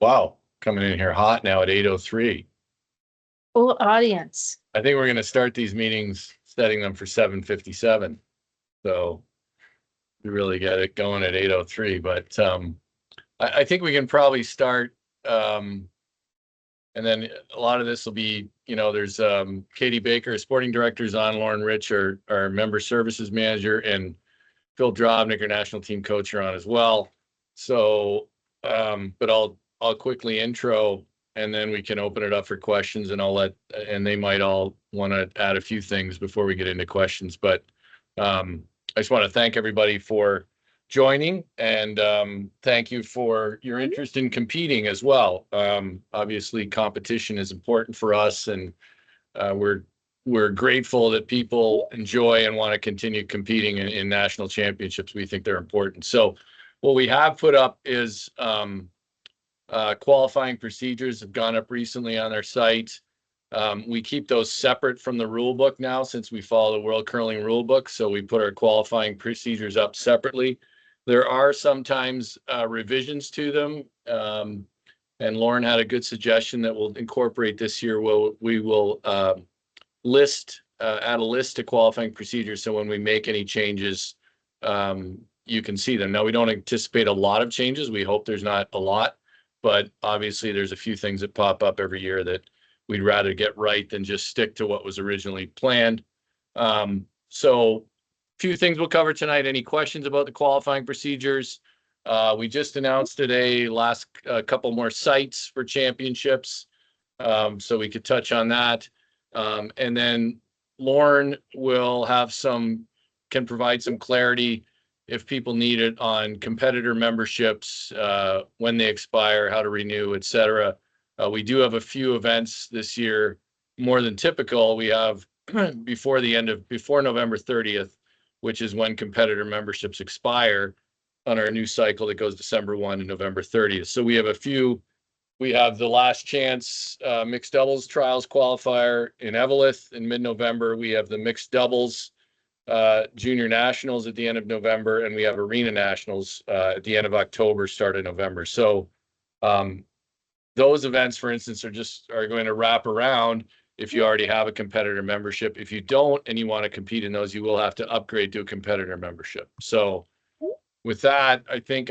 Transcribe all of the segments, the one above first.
Wow, coming in here hot now at 8:03. Full audience. I think we're going to start these meetings setting them for 7:57. So we really get it going at 8:03. But I think we can probably start. And then a lot of this will be, there's Katie Baker, sporting director's on, Lauren Rich, our member services manager, and Phil Drobnik, our national team coach, are on as well. So, but I'll quickly intro, and then we can open it up for questions, and they might all want to add a few things before we get into questions. But I just want to thank everybody for joining, and thank you for your interest in competing as well. Obviously, competition is important for us, and we're grateful that people enjoy and want to continue competing in national championships. We think they're important. So what we have put up is qualifying procedures have gone up recently on our site. We keep those separate from the rule book now since we follow the World Curling rule book. So we put our qualifying procedures up separately. There are sometimes revisions to them. And Lauren had a good suggestion that we'll incorporate this year. We will add a list to qualifying procedures. So when we make any changes, you can see them. Now, we don't anticipate a lot of changes. We hope there's not a lot, but obviously there's a few things that pop up every year that we'd rather get right than just stick to what was originally planned. So few things we'll cover tonight. Any questions about the qualifying procedures? We just announced today last couple more sites for championships, so we could touch on that. And then Lauren will can provide some clarity if people need it on competitor memberships, when they expire, how to renew, et cetera. We do have a few events this year, more than typical. We have before November 30th, which is when competitor memberships expire on our new cycle that goes December 1 and November 30th. So we have the last chance mixed doubles trials qualifier in Eveleth in mid-November. We have the mixed doubles junior nationals at the end of November, and we have arena nationals at the end of October, start of November. So those events, for instance, are going to wrap around if you already have a competitor membership. If you don't and you want to compete in those, you will have to upgrade to a competitor membership. So with that, I think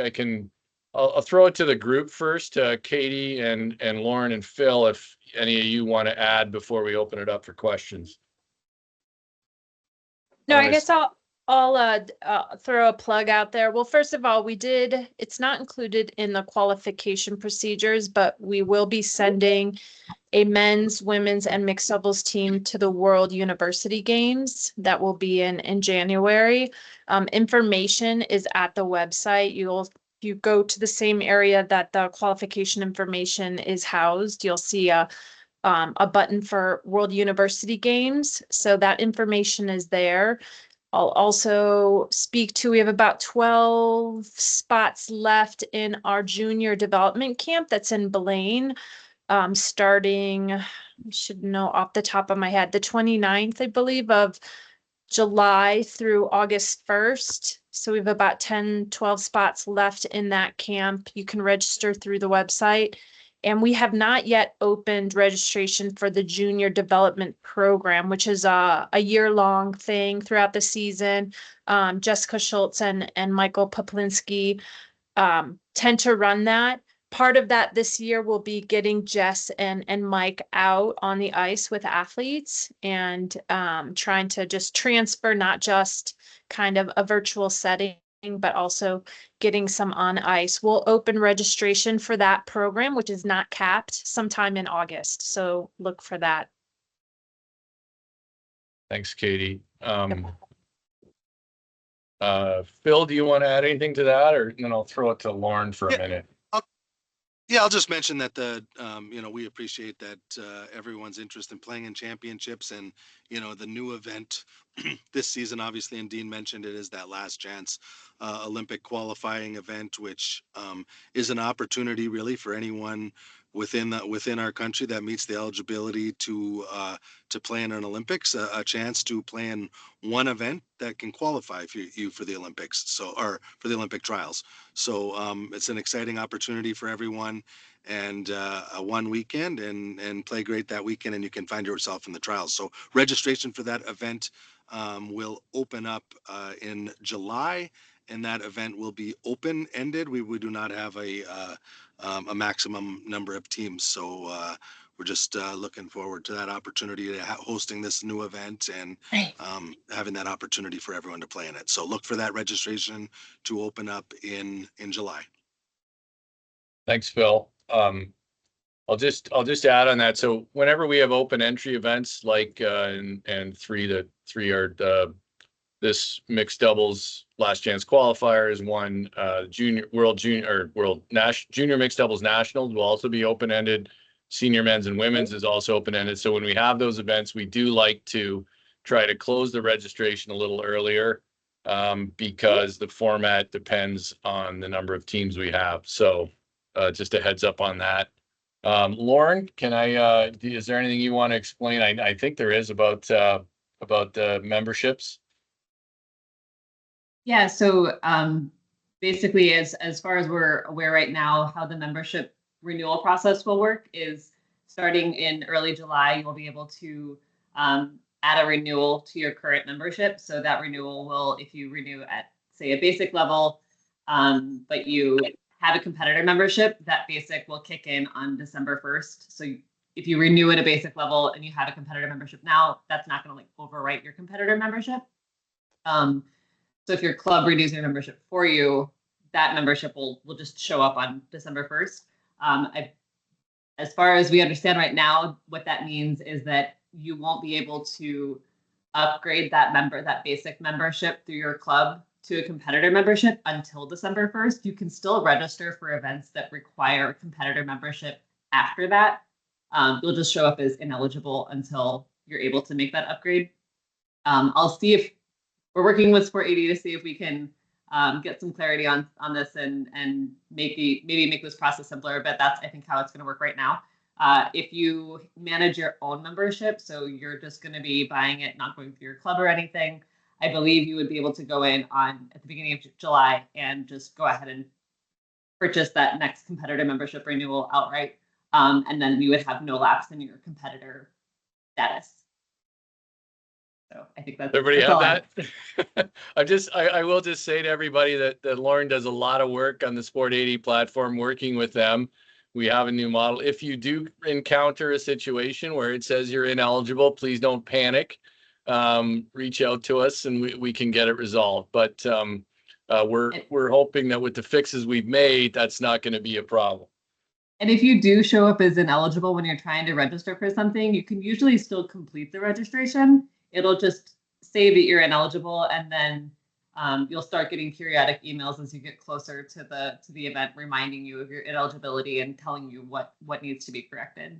I'll throw it to the group first, to Katie and Lauren and Phil, if any of you want to add before we open it up for questions. No, I guess I'll throw a plug out there. Well, first of all, it's not included in the qualification procedures, but we will be sending a men's, women's, and mixed doubles team to the World University Games. That will be in January. Information is at the website. You go to the same area that the qualification information is housed, you'll see a button for World University Games. So that information is there. I'll also speak to, we have about 12 spots left in our junior development camp that's in Blaine, starting, I should know off the top of my head, the 29th, I believe, of July through August 1st. So we have about 12 spots left in that camp. You can register through the website. And we have not yet opened registration for the junior development program, which is a year-long thing throughout the season. Jessica Schultz and Michael Poplinski tend to run that. Part of that this year will be getting Jess and Mike out on the ice with athletes and trying to just transfer not just kind of a virtual setting, but also getting some on ice. We'll open registration for that program, which is not capped, sometime in August. So look for that. Thanks, Katie. Phil, do you want to add anything to that, or then I'll throw it to Lauren for a minute? I'll just mention that we appreciate that everyone's interest in playing in championships, and the new event this season, obviously, and Dean mentioned it, is that last chance Olympic qualifying event, which is an opportunity really for anyone within our country that meets the eligibility to play in an Olympics, a chance to play in one event that can qualify for you for the Olympics. So, or for the Olympic trials. So it's an exciting opportunity for everyone, and a one weekend, and play great that weekend, and you can find yourself in the trials. So registration for that event will open up in July, and that event will be open ended. We do not have a maximum number of teams. So we're just looking forward to that opportunity to hosting this new event, and having that opportunity for everyone to play in it. So look for that registration to open up in July. Thanks, Phil. I'll just add on that. So whenever we have open entry events like and three are this mixed doubles last chance qualifiers, one junior mixed doubles nationals will also be open ended. Senior men's and women's is also open ended. So when we have those events, we do like to try to close the registration a little earlier because the format depends on the number of teams we have. So just a heads up on that. Lauren, is there anything you want to explain? I think there is about the memberships. Yeah, so basically, as far as we're aware right now, how the membership renewal process will work is starting in early July, you'll be able to add a renewal to your current membership. So that renewal will, if you renew at, say, a basic level, but you have a competitor membership, that basic will kick in on December 1st. So if you renew at a basic level and you have a competitor membership now, that's not going to like overwrite your competitor membership. So if your club renews your membership for you, that membership will just show up on December 1st. As far as we understand right now, what that means is that you won't be able to upgrade that basic membership through your club to a competitor membership until December 1st. You can still register for events that require a competitor membership after that. You'll just show up as ineligible until you're able to make that upgrade. I'll see if we're working with Sport 80 to see if we can get some clarity on this and maybe make this process simpler, but that's, I think, how it's going to work right now. If you manage your own membership, so you're just going to be buying it, not going through your club or anything, I believe you would be able to go in at the beginning of July and just go ahead and purchase that next competitor membership renewal outright. And then you would have no lapse in your competitor status. So I think that's Everybody have that. I will just say to everybody that Lauren does a lot of work on the Sport 80 platform, working with them. We have a new model. If you do encounter a situation where it says you're ineligible, please don't panic. Reach out to us and we can get it resolved. But we're hoping that with the fixes we've made, that's not going to be a problem. And if you do show up as ineligible when you're trying to register for something, you can usually still complete the registration. It'll just say that you're ineligible, and then you'll start getting periodic emails as you get closer to the event, reminding you of your ineligibility and telling you what needs to be corrected.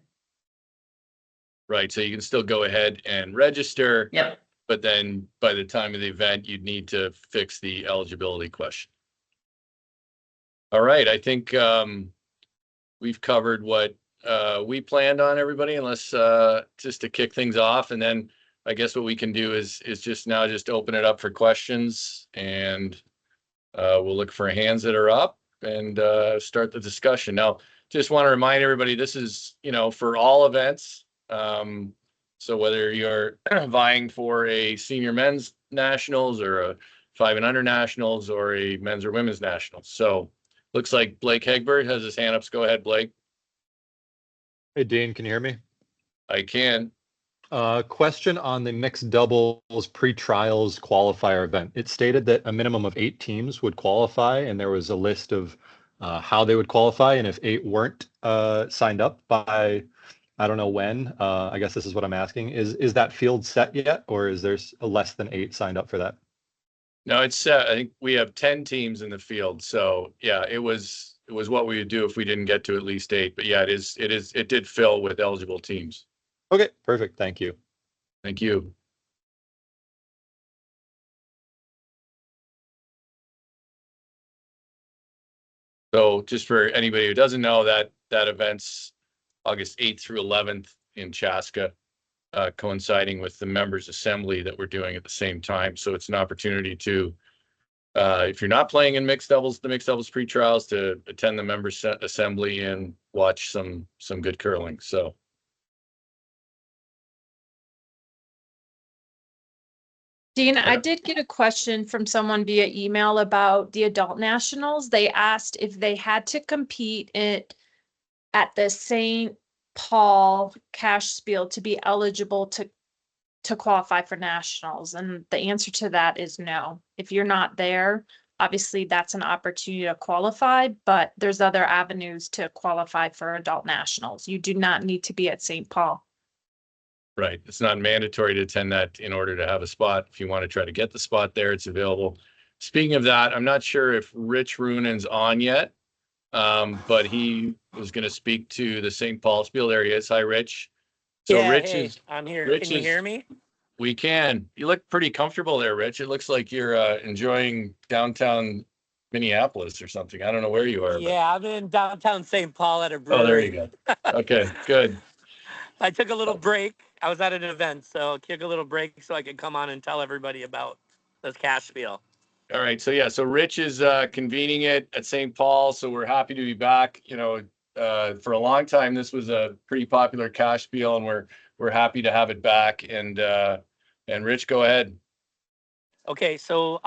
Right. So you can still go ahead and register. Yep. But then by the time of the event, you'd need to fix the eligibility question. All right. I think we've covered what we planned on, everybody, unless just to kick things off. And then I guess what we can do is just open it up for questions, and we'll look for hands that are up and start the discussion. Now, just want to remind everybody, this is, for all events. So whether you're vying for a senior men's nationals or a 5 and under nationals or a men's or women's nationals. So looks like Blake Hegbert has his hand up. So go ahead, Blake. Hey, Dean, can you hear me? I can. Question on the mixed doubles pre-trials qualifier event. It stated that a minimum of 8 teams would qualify, and there was a list of how they would qualify. And if 8 weren't signed up by, I don't know when, I guess this is what I'm asking, is that field set yet, or is there less than 8 signed up for that? No, it's set. I think we have 10 teams in the field. So yeah, it was what we would do if we didn't get to at least 8. But yeah, it did fill with eligible teams. Okay, perfect. Thank you. Thank you. So just for anybody who doesn't know, that event's August 8th through 11th in Chaska, coinciding with the members assembly that we're doing at the same time. So it's an opportunity to, if you're not playing in mixed doubles, the mixed doubles pre-trials, to attend the members assembly and watch some good curling. So Dean, I did get a question from someone via email about the adult nationals. They asked if they had to compete at the St. Paul Cash Spiel to be eligible to qualify for nationals. And the answer to that is no. If you're not there, obviously that's an opportunity to qualify, but there's other avenues to qualify for adult nationals. You do not need to be at St. Paul. right, it's not mandatory to attend that in order to have a spot. If you want to try to get the spot there, it's available. Speaking of that, I'm not sure if Rich Roonen's on yet, but he was going to speak to the St. Paul Spiel. There he is. Hi, Rich. So Yeah, Rich hey, is, I'm here. Rich Can you is- hear me? we can. You look pretty comfortable there, Rich. It looks like you're enjoying downtown Minneapolis or something. I don't know where you are. Yeah, I'm in downtown St. Paul at a But... brewery. Oh, there you go. Okay, good. I took a little break. I was at an event, so took a little break so I could come on and tell everybody about this cash spiel. All right. So yeah, so Rich is convening it at St. Paul. So we're happy to be back. You know, for a long time this was a pretty popular cash spiel, and we're happy to have it back. And Rich, go ahead. Okay, so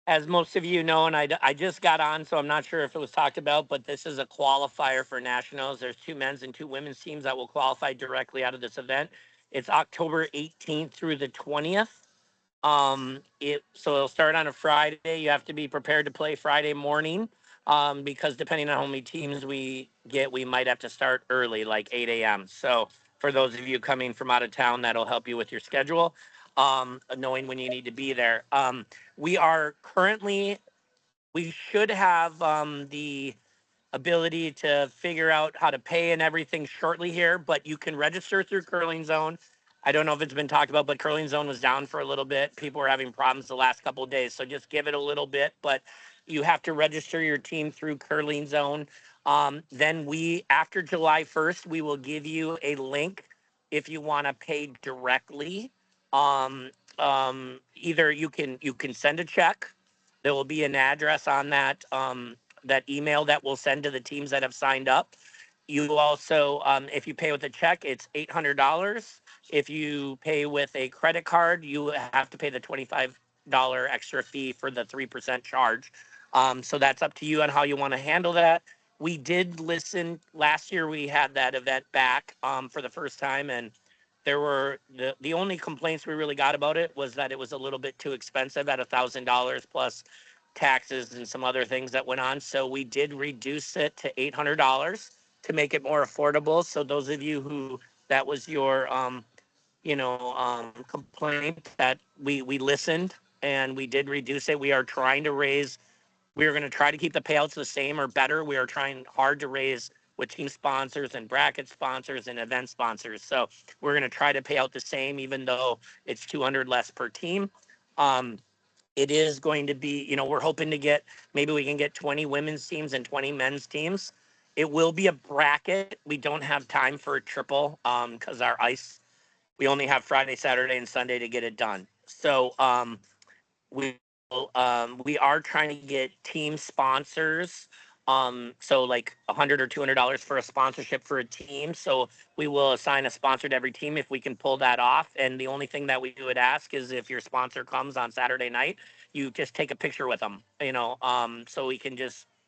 as most of you know, and I just got on, so I'm not sure if it was talked about, but this is a qualifier for nationals. There's 2 men's and 2 women's teams that will qualify directly out of this event. It's October 18th through the 20th. So it'll start on a Friday. You have to be prepared to play Friday morning, because depending on how many teams we get, we might have to start early, like 8 a.m. So for those of you coming from out of town, that'll help you with your schedule, knowing when you need to be there. We are currently, we should have the ability to figure out how to pay and everything shortly here, but you can register through Curling Zone. I don't know if it's been talked about, but Curling Zone was down for a little bit. People were having problems the last couple of days, so just give it a little bit, but you have to register your team through Curling Zone. Then after July 1st, we will give you a link if you want to pay directly. Either you can send a check. There will be an address on that email that we'll send to the teams that have signed up. You also, if you pay with a check, it's $800. If you pay with a credit card, you have to pay the $25 extra fee for the 3% charge. So that's up to you on how you want to handle that. We did listen last year. We had that event back for the first time, and there were the only complaints we really got about it was that it was a little bit too expensive at $1,000 plus taxes and some other things that went on. So we did reduce it to $800 to make it more affordable. So those of you who that was your complaint, that we listened and we did reduce it. We are trying to raise. We are going to try to keep the payouts the same or better. We are trying hard to raise with team sponsors and bracket sponsors and event sponsors. So we're going to try to pay out the same, even though it's 200 less per team. It is going to be, we're hoping to get, maybe we can get 20 women's teams and 20 men's teams. It will be a bracket. We don't have time for a triple because our ice, we only have Friday, Saturday, and Sunday to get it done. So we are trying to get team sponsors. So like $100 or $200 for a sponsorship for a team. So we will assign a sponsor to every team if we can pull that off. And the only thing that we would ask is if your sponsor comes on Saturday night, you just take a picture with them, so we can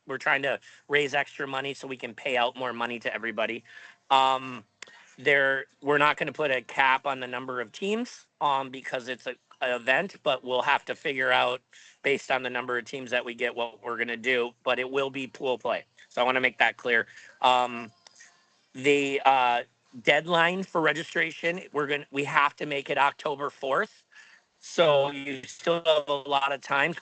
we're trying to raise extra money so we can pay out more money to everybody. We're not going to put a cap on the number of teams because it's an event, but we'll have to figure out based on the number of teams that we get what we're going to do, but it will be pool play. So I want to make that clear. The deadline for registration, we have to make it October 4th. So you still have a lot of time,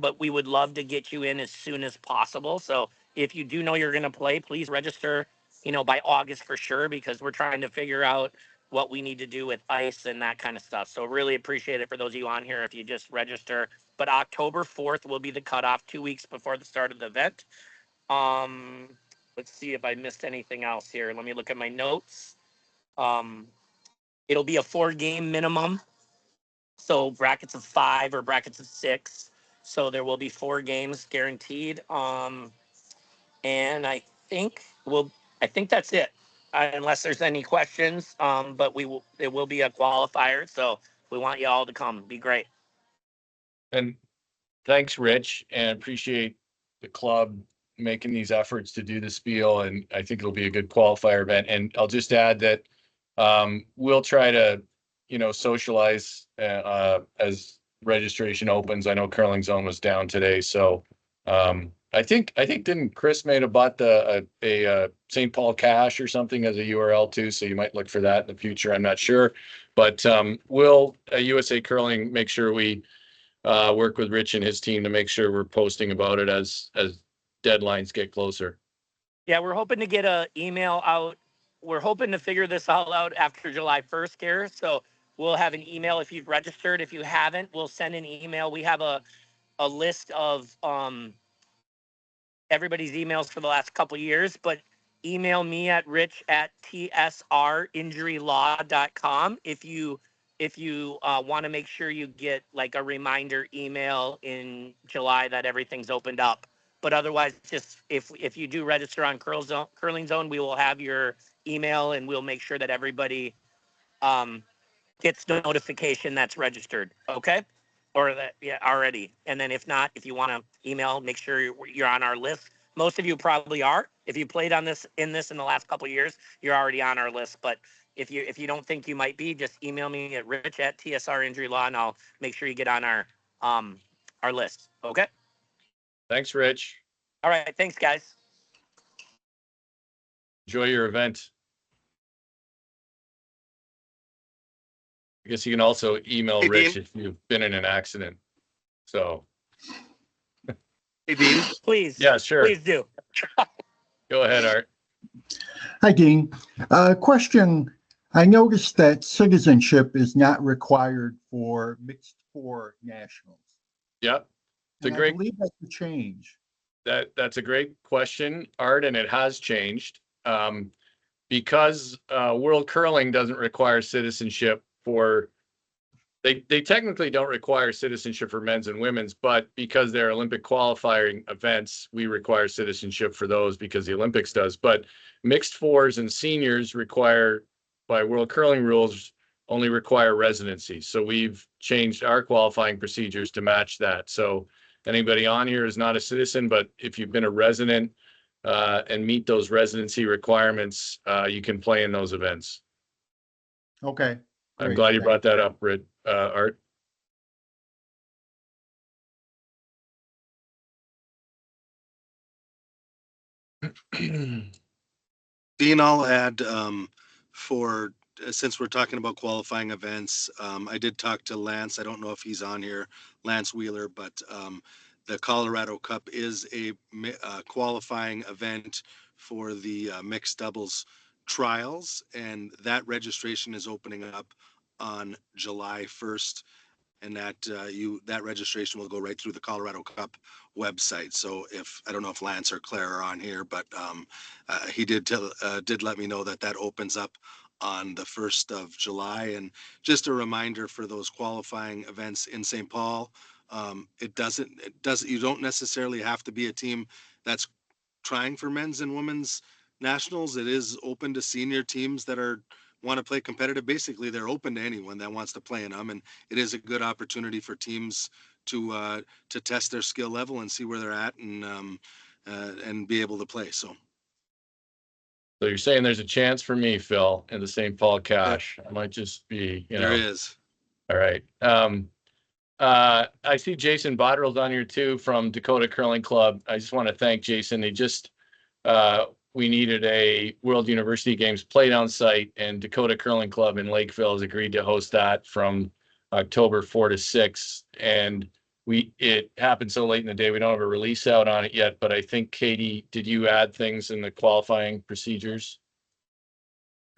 but we would love to get you in as soon as possible. So if you do know you're going to play, please register, by August for sure, because we're trying to figure out what we need to do with ice and that kind of stuff. So really appreciate it for those of you on here if you just register. But October 4th will be the cutoff, 2 weeks before the start of the event. let's see if I missed anything else here. Let me look at my notes. It'll be a 4-game minimum. So brackets of 5 or brackets of 6. So there will be 4 games guaranteed. And I think that's it. Unless there's any questions. But it will be a qualifier. So we want you all to come. Be great. And thanks, Rich, and appreciate the club making these efforts to do the spiel. And I think it'll be a good qualifier event. And I'll just add that we'll try to, socialize as registration opens. I know Curling Zone was down today, so I think didn't Chris may have bought a St. Paul Cash or something as a URL too, so you might look for that in the future. I'm not sure, but we'll USA Curling make sure we work with Rich and his team to make sure we're posting about it as deadlines get closer. Yeah, we're hoping to get an email out. We're hoping to figure this all out after July 1st here. So we'll have an email if you've registered. If you haven't, we'll send an email. We have a list of everybody's emails for the last couple of years, but email me at rich@tsrinjurylaw.com if you want to make sure you get like a reminder email in July that everything's opened up. But otherwise, just if you do register on Curling Zone, we will have your email and we'll make sure that everybody gets the notification that's registered. Okay. Or that, yeah, already. And then if not, if you want to email, make sure you're on our list. Most of you probably are. If you played on this in the last couple of years, you're already on our list. But if you don't think you might be, just email me at rich@tsrinjurylaw and I'll make sure you get on our list. Okay. Thanks, Rich. All right. Thanks, guys. Enjoy your event. I guess you can also email Hey, Rich Dean. if you've been in an accident. So, Hey, Dean. Please. yeah, sure. Please do. Go ahead, Art. Hi, Dean. Question. I noticed that citizenship is not required for mixed 4 nationals. Yep. It's a And I great, believe that's a change. that's a great question, Art, and it has changed. Because World Curling doesn't require citizenship for, they technically don't require citizenship for men's and women's, but because they're Olympic qualifying events, we require citizenship for those because the Olympics does. But mixed 4s and seniors require, by World Curling rules, only require residency. So we've changed our qualifying procedures to match that. So anybody on here is not a citizen, but if you've been a resident and meet those residency requirements, you can play in those events. Okay. I'm Great, glad you thanks. brought that up, Art. Dean, I'll add for since we're talking about qualifying events, I did talk to Lance. I don't know if he's on here, Lance Wheeler, but the Colorado Cup is a qualifying event for the mixed doubles trials, and that registration is opening up on July 1st. And that registration will go right through the Colorado Cup website. So I don't know if Lance or Claire are on here, but he did let me know that opens up on the 1st of July. And just a reminder for those qualifying events in St. Paul, you don't necessarily have to be a team that's trying for men's and women's nationals. It is open to senior teams that want to play competitive. Basically, they're open to anyone that wants to play in them, and it is a good opportunity for teams to test their skill level and see where they're at and be able to play. So you're saying there's a chance for me, Phil, in the St. Paul Cash. I might just be, there is. All right. I see Jason Botterill's on here too from Dakota Curling Club. I just want to thank Jason. They just we needed a World University Games playdown site, and Dakota Curling Club in Lakeville has agreed to host that from October 4 to 6. And it happened so late in the day, we don't have a release out on it yet, but I think, Katie, did you add things in the qualifying procedures?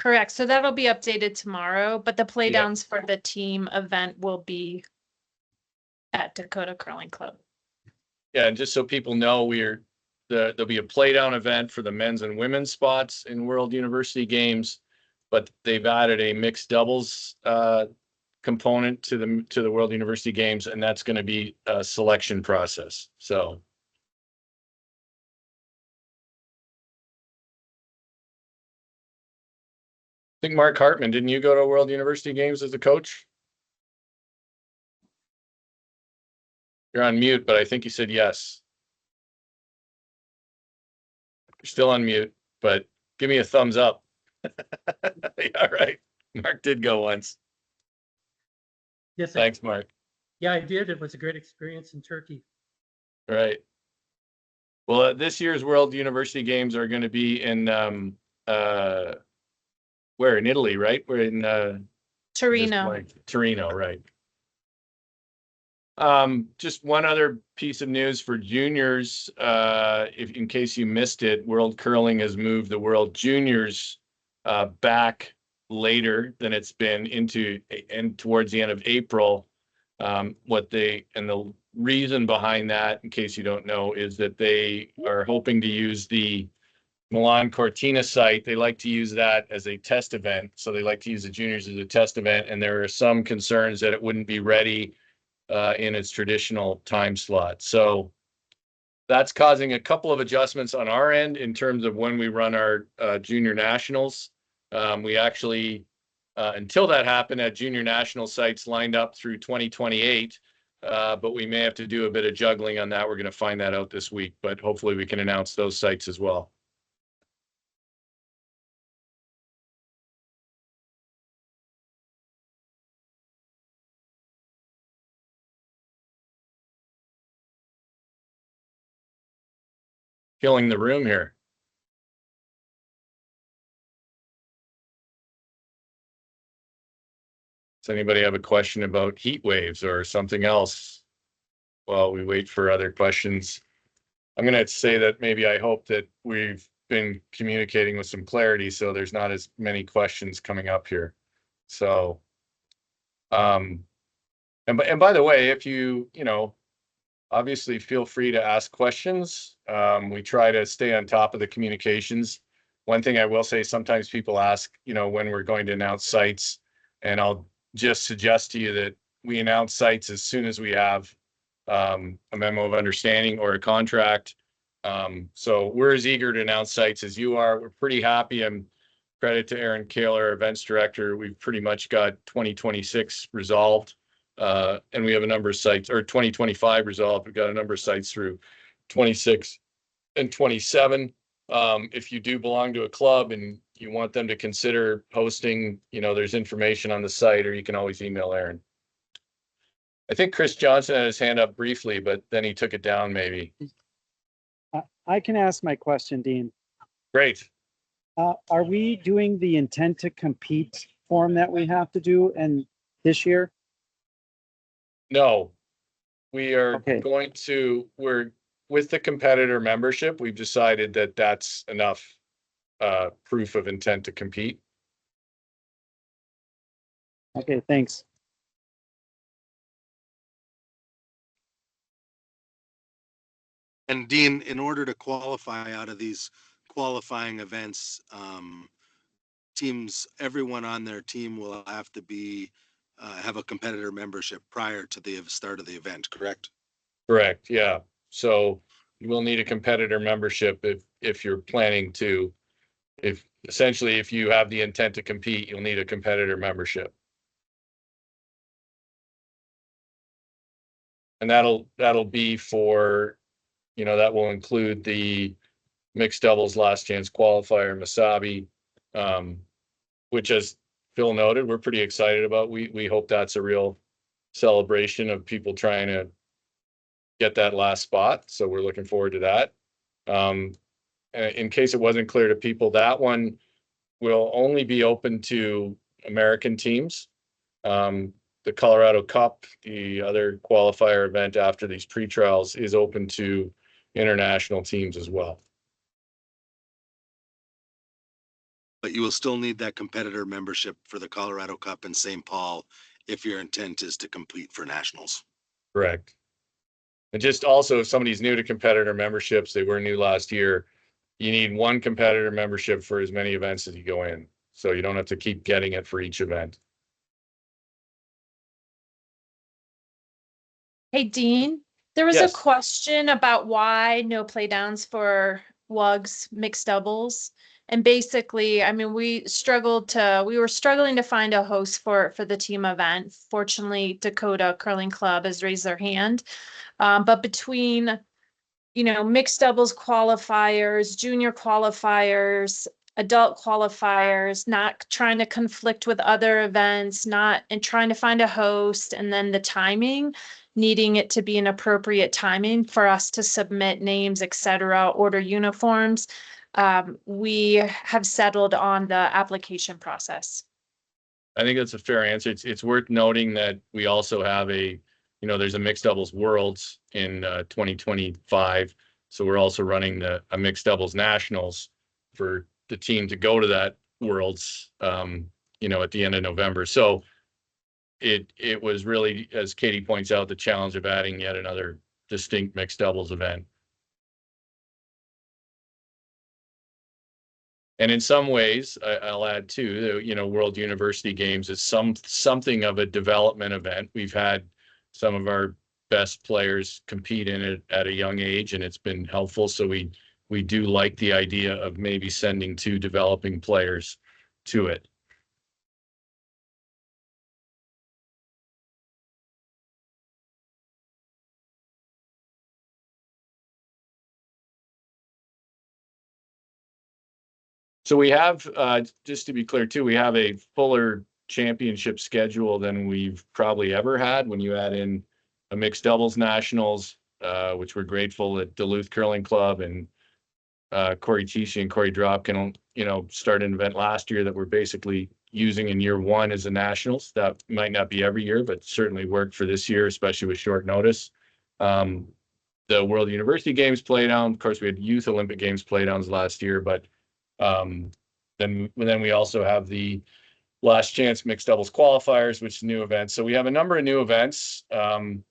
Correct. So that'll be updated tomorrow, but the playdowns for the team event will be at Dakota Curling Club. Yeah, and just so people know, we're there'll be a play down event for the men's and women's spots in World University Games, but they've added a mixed doubles component to the World University Games, and that's going to be a selection process. So. I think Mark Hartman, didn't you go to World University Games as a coach? You're on mute, but I think you said yes. You're still on mute, but give me a thumbs up. Yeah, right. Mark did go once. Yes, Thanks, Mark. yeah, I did. It was a great experience in Turkey. Right. Well, this year's World University Games are going to be in where in Italy, right? We're in Torino. Torino, right. Just one other piece of news for juniors, if in case you missed it, World Curling has moved the World Juniors back later than it's been into and towards the end of April. And the reason behind that, in case you don't know, is that they are hoping to use the Milan Cortina site. They like to use that as a test event. So they like to use the juniors as a test event. And there are some concerns that it wouldn't be ready in its traditional time slot. So that's causing a couple of adjustments on our end in terms of when we run our junior nationals. We actually, until that happened, had junior national sites lined up through 2028. But we may have to do a bit of juggling on that. We're going to find that out this week, but hopefully we can announce those sites as well. Killing the room here. Does anybody have a question about heat waves or something else while we wait for other questions? I'm going to say that maybe I hope that we've been communicating with some clarity so there's not as many questions coming up here. So, and by the way, if you obviously feel free to ask questions. We try to stay on top of the communications. One thing I will say, sometimes people ask, when we're going to announce sites, and I'll just suggest to you that we announce sites as soon as we have a memo of understanding or a contract. So we're as eager to announce sites as you are. We're pretty happy, and credit to Aaron Kaler, events director. We've pretty much got 2026 resolved. And we have a number of sites, or 2025 resolved. We've got a number of sites through 26 and 27. If you do belong to a club and you want them to consider hosting, there's information on the site, or you can always email Aaron. I think Chris Johnson had his hand up briefly, but then he took it down maybe. I can ask my question, Dean. Great. Are we doing the intent to compete form that we have to do this year? No, we are Okay. we're with the competitor membership. We've decided that that's enough proof of intent to compete. Okay, thanks. And Dean, in order to qualify out of these qualifying events, everyone on their team will have to have a competitor membership prior to the start of the event, correct? Correct. Yeah. So you will need a competitor membership if you're planning to, if you have the intent to compete, you'll need a competitor membership. And that'll be for, that will include the mixed doubles last chance qualifier, Mesabi, which, as Phil noted, we're pretty excited about. We hope that's a real celebration of people trying to get that last spot. So we're looking forward to that. In case it wasn't clear to people, that one will only be open to American teams. The Colorado Cup, the other qualifier event after these pre-trials, is open to international teams as well. But you will still need that competitor membership for the Colorado Cup in St. Paul if your intent is to compete for nationals. Correct. And just also, if somebody's new to competitor memberships, they were new last year, you need one competitor membership for as many events as you go in. So you don't have to keep getting it for each event. Hey, Dean, there was a Yes. question about why no playdowns for WUGS mixed doubles. And basically, I mean, we were struggling to find a host for the team event. Fortunately, Dakota Curling Club has raised their hand. But between, mixed doubles qualifiers, junior qualifiers, adult qualifiers, not trying to conflict with other events, and trying to find a host, and then the timing, needing it to be an appropriate timing for us to submit names, etc., order uniforms. We have settled on the application process. I think that's a fair answer. It's worth noting that we also have there's a mixed doubles worlds in 2025. So we're also running a mixed doubles nationals for the team to go to that worlds, at the end of November. So it was really, as Katie points out, the challenge of adding yet another distinct mixed doubles event. And in some ways, I'll add too, World University Games is something of a development event. We've had some of our best players compete in it at a young age, and it's been helpful. So we do like the idea of maybe sending 2 developing players to it. So we have, just to be clear too, we have a fuller championship schedule than we've probably ever had when you add in a mixed doubles nationals, which we're grateful that Duluth Curling Club and Corey Tishi and Corey Dropkin, started an event last year that we're basically using in year 1 as a nationals. That might not be every year, but certainly worked for this year, especially with short notice. The World University Games playdown, of course, we had Youth Olympic Games playdowns last year, but then we also have the Last Chance mixed doubles qualifiers, which is new events. So we have a number of new events. And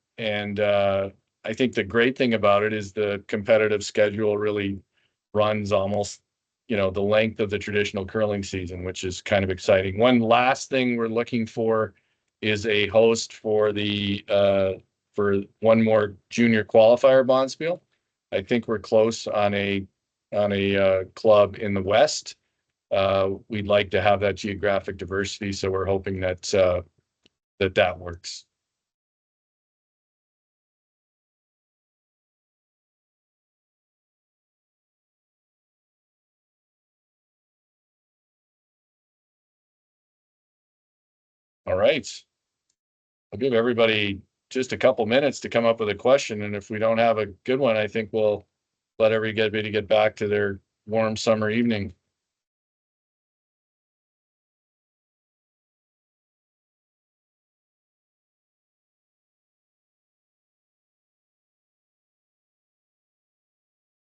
I think the great thing about it is the competitive schedule really runs almost, the length of the traditional curling season, which is kind of exciting. One last thing we're looking for is a host for for one more junior qualifier bonspiel. I think we're close on a club in the West. We'd like to have that geographic diversity, so we're hoping that that works. All right. I'll give everybody just a couple minutes to come up with a question, and if we don't have a good one, I think we'll let everybody get back to their warm summer evening.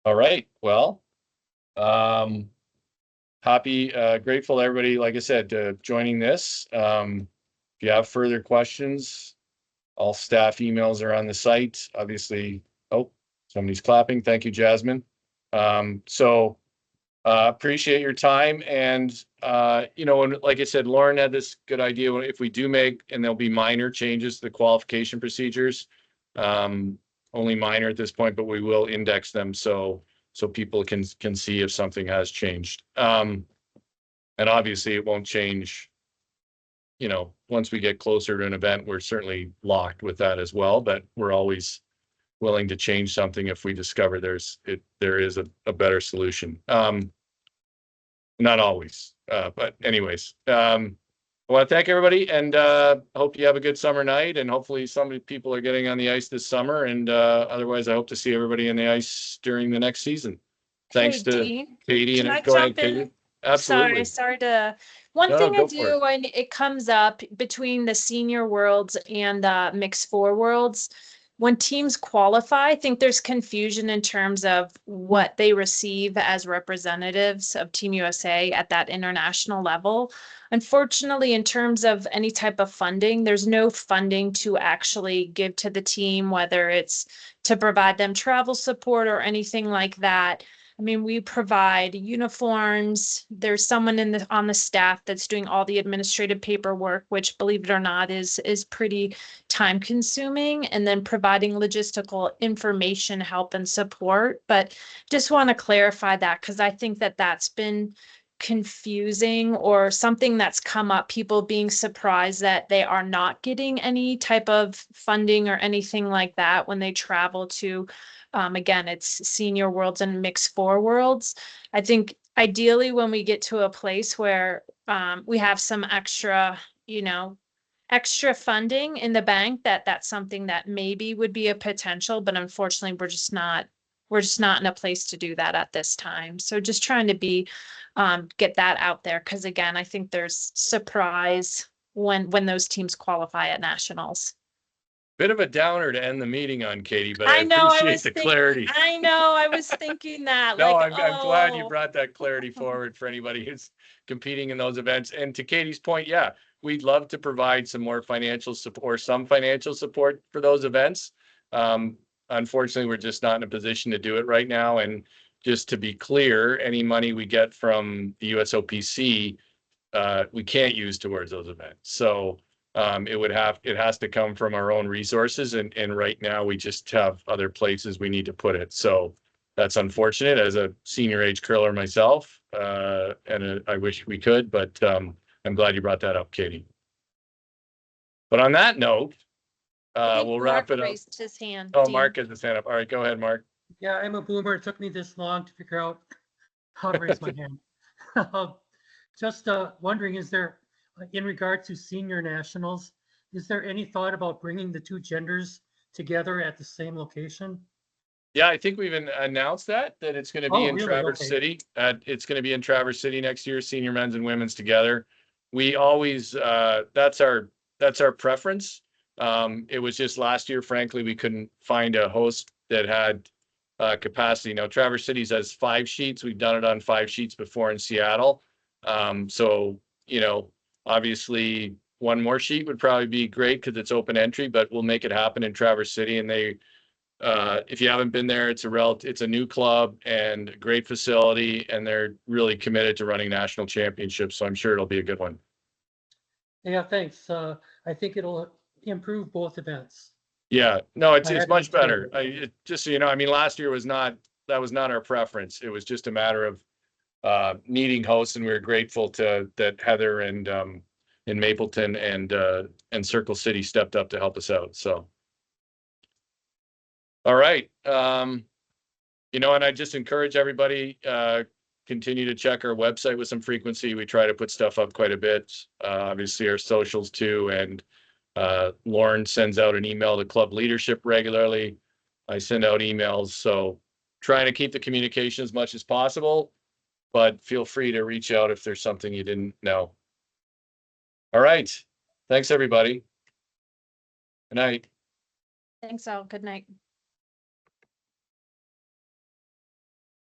All right. Well, grateful to everybody, like I said, joining this. If you have further questions, all staff emails are on the site. Obviously, somebody's clapping. Thank you, Jasmine. Appreciate your time. And, like I said, Lauren had this good idea. If we do make, and there'll be minor changes to the qualification procedures, only minor at this point, but we will index them so people can see if something has changed. And obviously it won't change, once we get closer to an event, we're certainly locked with that as well, but we're always willing to change something if we discover there is a better solution. Not always, but anyways, I want to thank everybody, and hope you have a good summer night, and hopefully some people are getting on the ice this summer, and otherwise I hope to see everybody on the ice during the next season. Thanks to Dean, Katie. can I And go ahead, jump in? Katie. Absolutely. Sorry to. One No, thing I go for do when it comes up between the senior worlds and the mixed 4 worlds, when teams qualify, I think there's confusion in terms of what they receive as representatives of Team USA at that international level. Unfortunately, in terms of any type of funding, there's no funding to actually give to the team, whether it's to provide them travel support or anything like that. I mean, we provide uniforms. There's someone on the staff that's doing all the administrative paperwork, which, believe it or not, is pretty time consuming, and then providing logistical information, help, and support. But just want to clarify that because I think that that's been confusing or something that's come up, people being surprised that they are not getting any type of funding or anything like that when they travel to, again, it's senior worlds and mixed four worlds. I think ideally when we get to a place where we have some extra, extra funding in the bank, that's something that maybe would be a potential, but unfortunately we're just not in a place to do that at this time. So just trying to get that out there. Cause again, I think there's surprise when those teams qualify at nationals. Bit of a downer to end the meeting on, Katie, but I I know, appreciate the clarity. I know, I was thinking that. No, like, I'm glad you oh. brought that clarity forward for anybody who's competing in those events. And to Katie's point, yeah, we'd love to provide some more financial support or some financial support for those events. Unfortunately, we're just not in a position to do it right now. And just to be clear, any money we get from the USOPC, we can't use towards those events. So it has to come from our own resources. And right now we just have other places we need to put it. So that's unfortunate as a senior age curler myself. And I wish we could, but I'm glad you brought that up, Katie. But on that note, I think we'll wrap Mark it up. raised his hand. Oh, Dean. Mark has his hand up. All right, go ahead, Mark. Yeah, I'm a boomer. It took me this long to figure out how to raise my hand. Just wondering, is there, in regard to senior nationals, is there any thought about bringing the two genders together at the same location? Yeah, I think we've announced that it's going to be in really? Traverse Okay. City. It's going to be in Traverse City next year, senior men's and women's together. We always, that's our preference. It was just last year, frankly, we couldn't find a host that had capacity. Now, Traverse City's has 5 sheets. We've done it on 5 sheets before in Seattle. So, obviously one more sheet would probably be great because it's open entry, but we'll make it happen in Traverse City. And they, if you haven't been there, it's a new club and a great facility, and they're really committed to running national championships. So I'm sure it'll be a good one. Yeah, thanks. I think it'll improve both events. Yeah, no, it's I much agree. better. Just so you know, I mean, last year that was not our preference. It was just a matter of needing hosts, and we were grateful that Heather and in Mapleton and Circle City stepped up to help us out. So, all right, and I just encourage everybody continue to check our website with some frequency. We try to put stuff up quite a bit. Obviously, our socials too, and Lauren sends out an email to club leadership regularly. I send out emails, so trying to keep the communication as much as possible, but feel free to reach out if there's something you didn't know. All right. Thanks, everybody. Good night. Thanks, all. Good night.